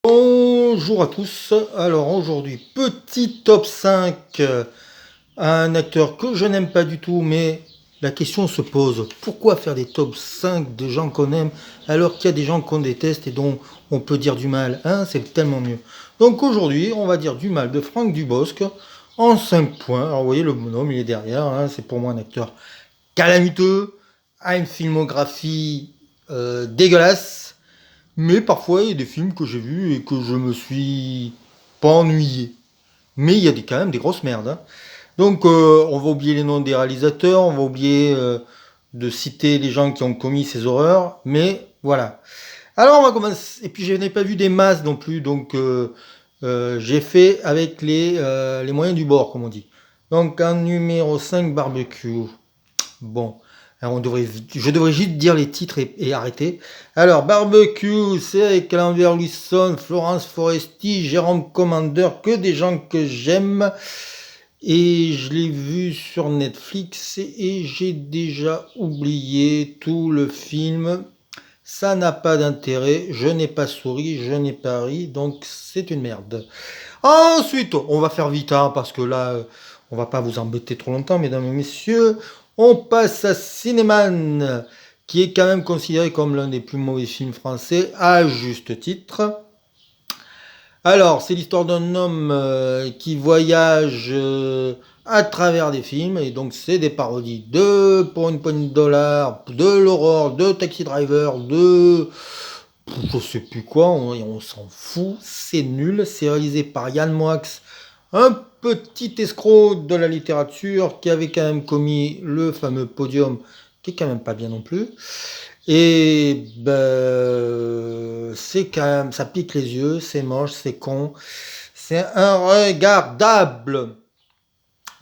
Bonjour à tous, alors aujourd'hui petit top 5 à un acteur que je n'aime pas du tout, mais la question se pose, pourquoi faire des top 5 de gens qu'on aime alors qu'il y a des gens qu'on déteste et dont on peut dire du mal, hein, c'est tellement mieux. Donc aujourd'hui on va dire du mal de Franck Dubosc en 5 points, alors vous voyez le bonhomme il est derrière, hein, c'est pour moi un acteur calamiteux, a une filmographie dégueulasse, mais parfois, il y a des films que j'ai vus et que je me suis pas ennuyé. Mais il y a quand même des grosses merdes, hein. Donc, on va oublier les noms des réalisateurs, on va oublier de citer les gens qui ont commis ces horreurs, mais voilà. Alors, on va commencer. Et puis, je n'ai pas vu des masses non plus, donc j'ai fait avec les moyens du bord, comme on dit. Donc, en numéro 5, Barbecue. Bon, alors je devrais juste dire les titres et arrêter. Alors, Barbecue, c'est avec Lambert Wilson, Florence Foresti, Jérôme Commander, que des gens que j'aime. Et je l'ai vu sur Netflix et j'ai déjà oublié tout le film. Ça n'a pas d'intérêt, je n'ai pas souri, je n'ai pas ri, donc c'est une merde. Ensuite, on va faire vite, hein, parce que là, on va pas vous embêter trop longtemps, mesdames et messieurs. On passe à Cinéman, qui est quand même considéré comme l'un des plus mauvais films français, à juste titre. Alors, c'est l'histoire d'un homme qui voyage à travers des films, et donc c'est des parodies de Pour une poignée de dollars, de l'horreur, de Taxi Driver, de je sais plus quoi, on s'en fout, c'est nul, c'est réalisé par Yann Moix, un petit escroc de la littérature qui avait quand même commis le fameux Podium, qui est quand même pas bien non plus. Et ben, c'est quand même, ça pique les yeux, c'est moche, c'est con, c'est regardable.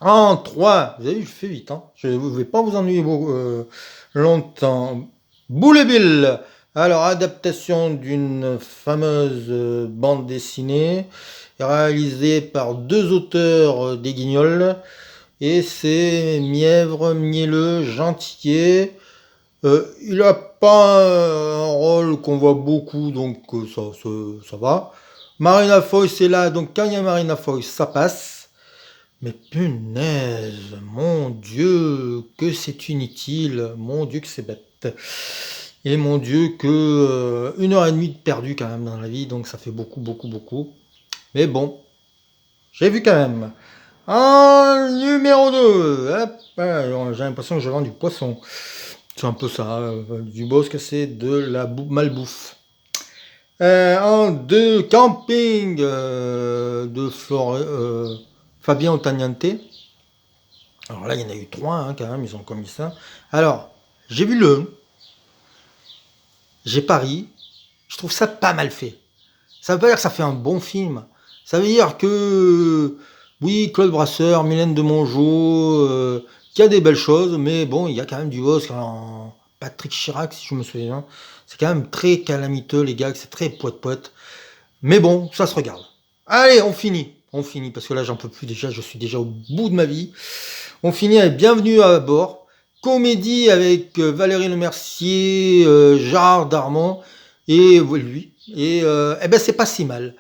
En 3, vous avez vu, je fais vite, hein. Je ne vais pas vous ennuyer longtemps. Boule et Bill. Alors, adaptation d'une fameuse bande dessinée, réalisée par deux auteurs des Guignols, et c'est mièvre, mielleux, gentillet. Il n'a pas un rôle qu'on voit beaucoup, donc ça va. Marina Foïs est là, donc quand il y a Marina Foïs, ça passe. Mais punaise, mon Dieu, que c'est inutile, mon Dieu que c'est bête. Et mon Dieu que 1 heure et demie de perdu quand même dans la vie, donc ça fait beaucoup, beaucoup, beaucoup. Mais bon, j'ai vu quand même. En numéro 2, hop, alors, j'ai l'impression que je vends du poisson. C'est un peu ça, du bosque, c'est de la malbouffe. En 2, Camping de Fabien Ottagnante. Alors là, il y en a eu 3, hein, quand même, ils ont commis ça. Alors, j'ai vu j'ai pari, je trouve ça pas mal fait. Ça veut pas dire que ça fait un bon film. Ça veut dire que, oui, Claude Brasseur, Mylène de Mongeau, qu'il y a des belles choses, mais bon, il y a quand même du boss, en Patrick Chirac, si je me souviens. C'est quand même très calamiteux, les gars, c'est très poète-poète. Mais bon, ça se regarde. Allez, on finit, parce que là, j'en peux plus déjà, je suis déjà au bout de ma vie. On finit avec Bienvenue à bord, comédie avec Valérie Lemercier, Gérard Darmon et lui. Et eh ben c'est pas si mal.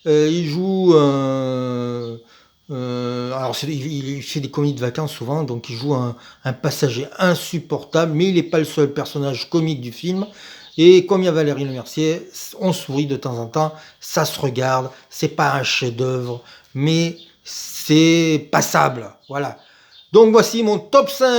Il joue alors il fait des comédies de vacances souvent, donc il joue un passager insupportable, mais il n'est pas le seul personnage comique du film. Et comme il y a Valérie Lemercier, on sourit de temps en temps, ça se regarde, c'est pas un chef-d'œuvre, mais c'est passable. Voilà. Donc voici mon top 5